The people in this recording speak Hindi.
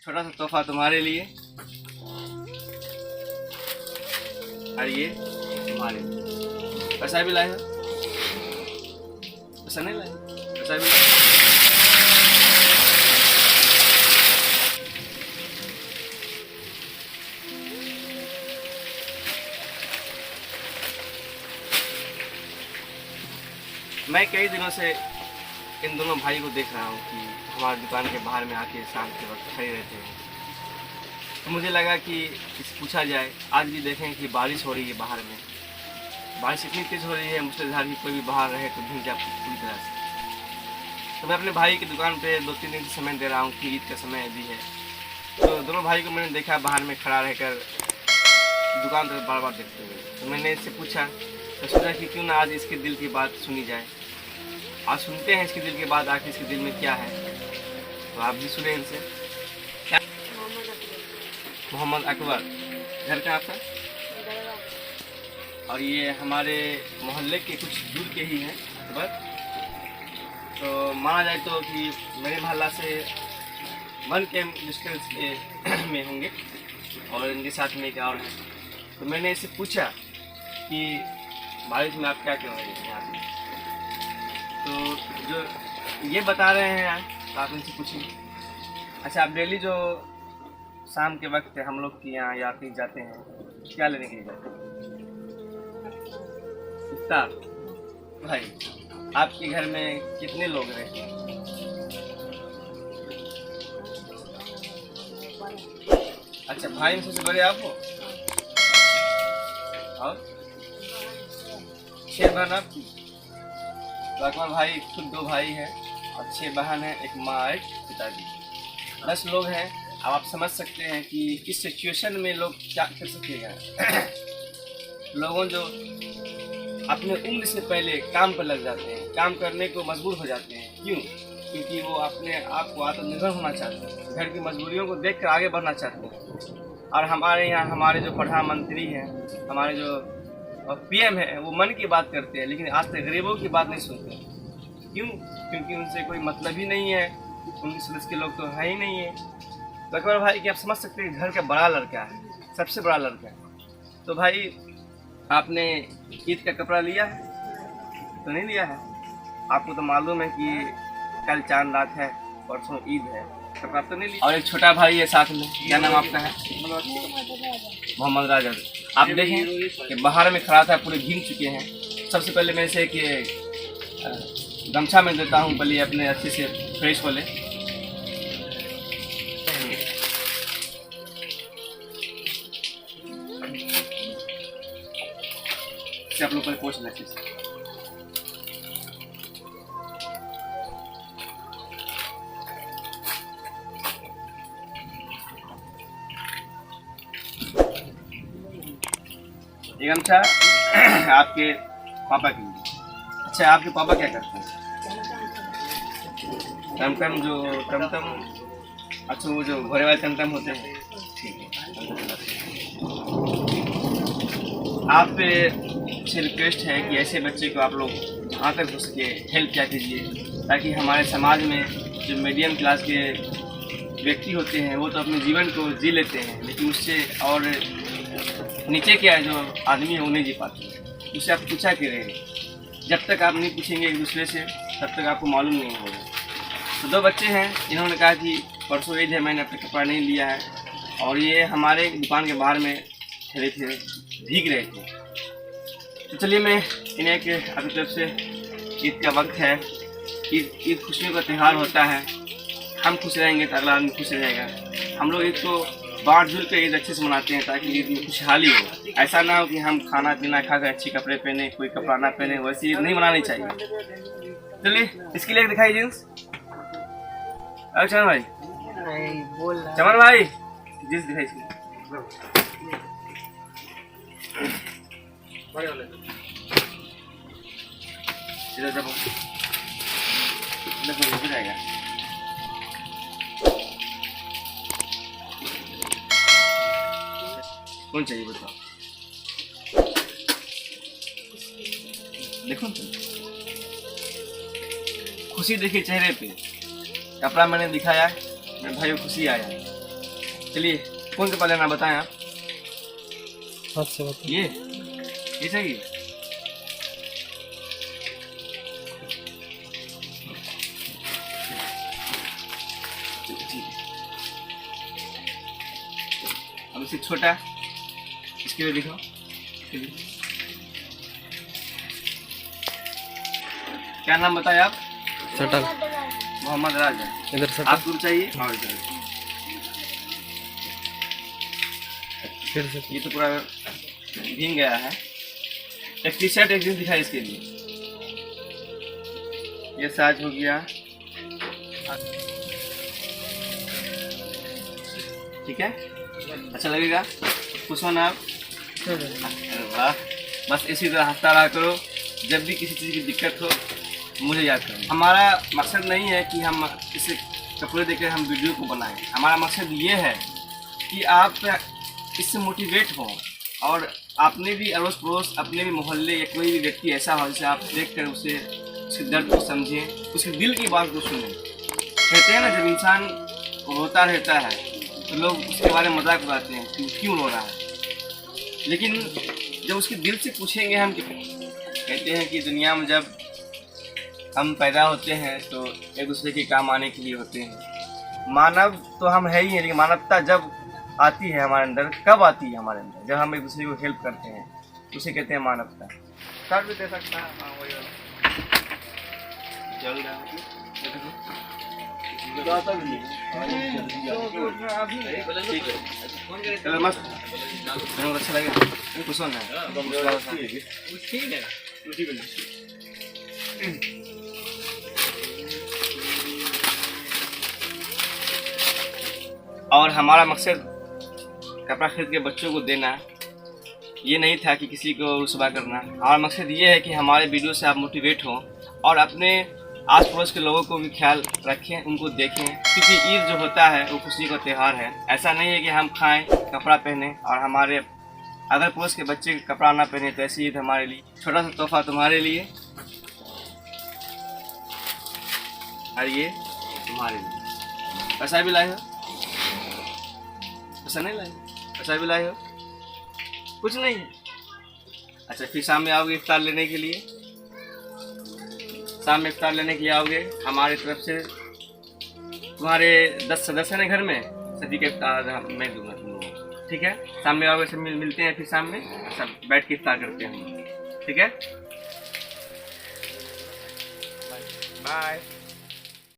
छोटा सा तोहफा तुम्हारे लिए और ये तुम्हारे लिए। पैसा भी लाए हो? पैसा नहीं लाए? पैसा भी लाए? मैं कई दिनों से इन दोनों भाई को देख रहा हूँ कि हमारी दुकान के बाहर में आके शाम के वक्त खड़े रहते हैं। तो मुझे लगा कि इस पूछा जाए। आज भी देखें कि बारिश हो रही है बाहर में, बारिश इतनी तेज़ हो रही है मूसलाधार की, कोई भी बाहर रहे तो भीग जाए पूरी तरह से। तो मैं अपने भाई की दुकान पे 2-3 दिन से समय दे रहा हूँ कि ईद का समय भी है। तो दोनों भाई को मैंने देखा बाहर में खड़ा रहकर दुकान पर बार बार देखते हुए। तो मैंने इससे पूछा, तो सोचा कि क्यों ना आज इसके दिल की बात सुनी जाए। आज सुनते हैं इसके दिल की बात, आखिर इसके दिल में क्या है। तो आप भी सुने इनसे। क्या? मोहम्मद अकबर। घर का आपका? और ये हमारे मोहल्ले के कुछ दूर के ही हैं अकबर। तो माना जाए तो कि मेरे मोहल्ला से 1 km डिस्टेंस में होंगे। और इनके साथ में एक और है। तो मैंने इससे पूछा कि बारिश में आप क्या कर रहे हैं यहाँ पे। तो जो ये बता रहे हैं यार, तो आप इनसे पूछिए। अच्छा, आप डेली जो शाम के वक्त हम लोग के यहाँ या कहीं जाते हैं, क्या लेने के लिए जाते हैं? इफ्तार। भाई आपके घर में कितने लोग रहते हैं? अच्छा, भाई में सबसे बड़े आप हो? और 6 बहन आपकी? तो अकबर भाई खुद 2 भाई हैं और 6 बहन हैं, एक माँ एक पिताजी, 10 लोग हैं। अब आप समझ सकते हैं कि इस सिचुएशन में लोग क्या कर सकेगा। लोगों जो अपने उम्र से पहले काम पर लग जाते हैं, काम करने को मजबूर हो जाते हैं। क्यों? क्योंकि वो अपने आप को आत्मनिर्भर होना चाहते हैं, घर की मजबूरियों को देख कर आगे बढ़ना चाहते हैं। और हमारे यहाँ हमारे जो प्रधानमंत्री हैं, हमारे जो PM है, वो मन की बात करते हैं, लेकिन आज तक गरीबों की बात नहीं सुनते। क्यों? क्योंकि उनसे कोई मतलब ही नहीं है, उनकी सदस्य के लोग तो है ही नहीं है। तो अकबर भाई कि आप समझ सकते हैं घर का बड़ा लड़का है, सबसे बड़ा लड़का है। तो भाई आपने ईद का कपड़ा लिया है? तो नहीं लिया है। आपको तो मालूम है कि कल चांद रात है, परसों ईद है, कपड़ा तो नहीं लिया। और एक छोटा भाई है साथ में, क्या नाम आपका है? मोहम्मद राजा। आप देखें कि बाहर में खड़ा था, पूरे भीग चुके हैं। सबसे पहले मैं इसे कि गमछा में देता हूँ, पहले अपने अच्छे से फ्रेश हो ले। आप लोग पोछ लें अच्छे से। ये गमछा आपके पापा के लिए। अच्छा, आपके पापा क्या करते हैं? टमटम अच्छा, वो जो घोड़े वाले टमटम होते हैं। ठीक है। आप से रिक्वेस्ट है कि ऐसे बच्चे को आप लोग जहाँ तक हो सके हेल्प किया कीजिए, ताकि हमारे समाज में जो मीडियम क्लास के व्यक्ति होते हैं वो तो अपने जीवन को जी लेते हैं, लेकिन उससे और नीचे क्या है जो आदमी है वो नहीं जी पाते। उससे आप पूछा करें, जब तक आप नहीं पूछेंगे एक दूसरे से तब तक आपको मालूम नहीं होगा। तो 2 बच्चे हैं, इन्होंने कहा कि परसों ईद है, मैंने अपना कपड़ा नहीं लिया है, और ये हमारे दुकान के बाहर में खड़े थे, भीग रहे थे। तो चलिए मैं इन्हें अपनी तरफ से, ईद का वक्त है, ईद खुशियों का त्यौहार होता है, हम खुश रहेंगे तो अगला आदमी खुश रहेगा। हम लोग ईद को बाँट जुल कर ईद अच्छे से मनाते हैं ताकि ईद में खुशहाली हो। ऐसा ना हो कि हम खाना पीना खाकर अच्छे कपड़े पहने, कोई कपड़ा ना पहने, वैसी ईद नहीं मनानी चाहिए। चलिए इसके लिए दिखाई जींस। चमन भाई, चमन भाई जींस दिखाई। जाएगा। कौन चाहिए बताओ? देखो खुशी देखिए चेहरे पे। कपड़ा मैंने दिखाया, मेरे भाई को खुशी आया। चलिए कौन सा लेना बताएं आप। हाथ से बताइए। ये चाहिए। अब इससे छोटा इसके लिए दिखाओ। क्या नाम बताए आप? सटल। मोहम्मद राजा। इधर सटल। आपको चाहिए? हाँ इधर। फिर से ये तो पूरा भीग गया है। एक टी शर्ट एक दिन दिखाई इसके लिए। ये साइज हो गया। ठीक है, अच्छा लगेगा। खुश हो ना आप? अरे वाह, बस इसी तरह हंसता रहा करो। जब भी किसी चीज़ की दिक्कत हो मुझे याद करो। हमारा मकसद नहीं है कि हम इसे कपड़े देकर हम वीडियो को बनाएं। हमारा मकसद ये है कि आप इससे मोटिवेट हो और आपने भी अड़ोस पड़ोस अपने भी मोहल्ले या कोई भी व्यक्ति ऐसा हो जिसे आप देख कर उसे उसके दर्द को समझें, उसके दिल की बात को सुनें। कहते हैं ना, जब इंसान रोता रहता है तो लोग उसके बारे में मजाक उड़ाते हैं कि क्यों रो रहा है, लेकिन जब उसके दिल से पूछेंगे हम, कहते हैं कि दुनिया में जब हम पैदा होते हैं तो एक दूसरे के काम आने के लिए होते हैं। मानव तो हम है ही हैं, लेकिन मानवता जब आती है हमारे अंदर, कब आती है हमारे अंदर? जब हम एक दूसरे को हेल्प करते हैं, उसे कहते हैं मानवता। काट भी दे सकता है। हाँ वही वाला जल रहा है। ठीक है, चलो मस्त, अच्छा लगेगा। कुछ होना ठीक है। और हमारा मकसद कपड़ा खरीद के बच्चों को देना ये नहीं था कि किसी को रुसवा करना। हमारा मकसद ये है कि हमारे वीडियो से आप मोटिवेट हों और अपने आस पड़ोस के लोगों को भी ख्याल रखें, उनको देखें, क्योंकि ईद जो होता है वो खुशी का त्यौहार है। ऐसा नहीं है कि हम खाएं, कपड़ा पहने और हमारे अगर पड़ोस के बच्चे कपड़ा ना पहने, तो ऐसी ईद हमारे लिए छोटा सा तोहफा तुम्हारे लिए और ये तुम्हारे लिए। पैसा भी लाए हो? पैसा नहीं लाए? पैसा भी लाए हो? कुछ नहीं है। अच्छा, फिर शाम में आओगे इफ्तार लेने के लिए? शाम में इफ्तार लेने के लिए आओगे? हमारी तरफ से तुम्हारे 10 सदस्य हैं घर में, सभी का इफ्तार मैं दूंगा तुम लोगों को। ठीक है, शाम में आओगे, सब मिलते हैं, फिर शाम में सब बैठ के इफ्तार करते हैं हम। ठीक है, बाय।